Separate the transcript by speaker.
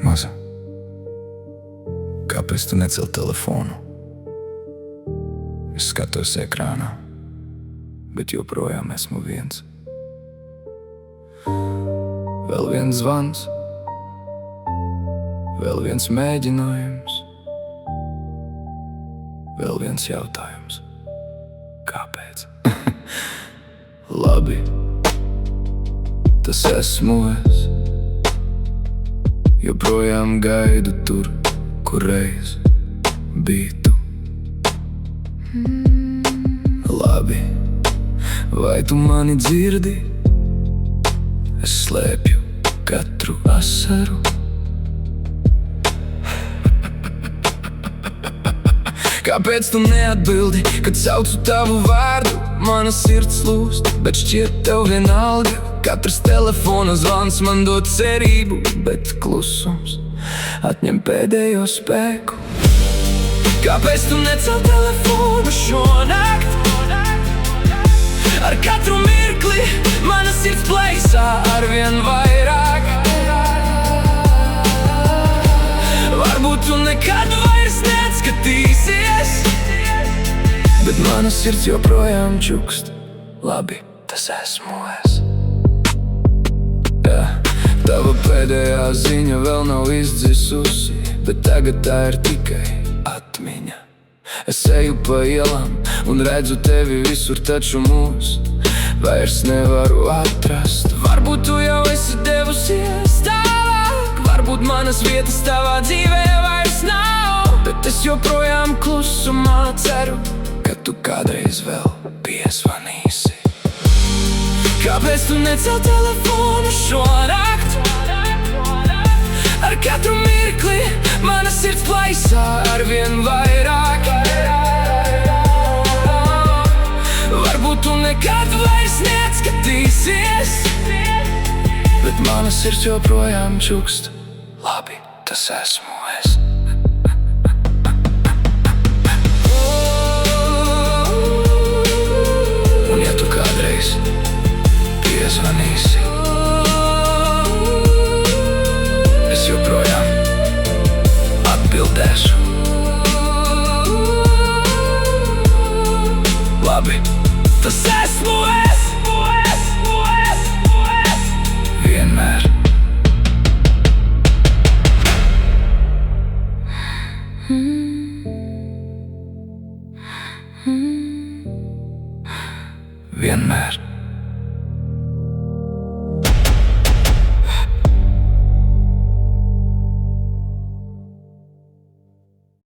Speaker 1: Maza, kāpēc tu necel telefonu? Es skatos ekrānā, bet joprojām esmu viens. Vēl viens zvans, vēl viens mēģinājums, vēl viens jautājums. Kāpēc? Labi, tas esmu es. Joprojām gaidu tur, kur reiz biji tu. Labi, vai tu mani dzirdi? Es slēpju katru asaru. Kāpēc tu neatbildi, kad saucu tavu vārdu? Mana sirds lūst, bet šķiet tev vienalga. Katrs telefona zvans man dod cerību, bet klusums atņem pēdējo spēku. Kāpēc tu necel telefonu šonakt? Ar katru mirkli mana sirds plaisā arvien vairāk. Varbūt tu nekad vairs neatskatīsies, bet mana sirds joprojām čukst. Labi, tas esmu es. Jā, tava pēdējā ziņa vēl nav izdzisusi, bet tagad tā ir tikai atmiņa. Es eju pa ielām un redzu tevi visur, taču mūs vairs nevaru atrast. Varbūt tu jau esi devusies tālāk, varbūt manas vietas tavā dzīvē vairs nav, bet es joprojām klusumā ceru, ka tu kādreiz vēl piezvanīsi. Kāpēc tu necel telefonu šonakt? Ar katru mirkli mana sirds plaisā arvien vairāk. Varbūt tu nekad vairs neatskatīsies, bet mana sirds joprojām čukst. Labi, tas esmu es. Un ja tu kādreiz piezvanīsi,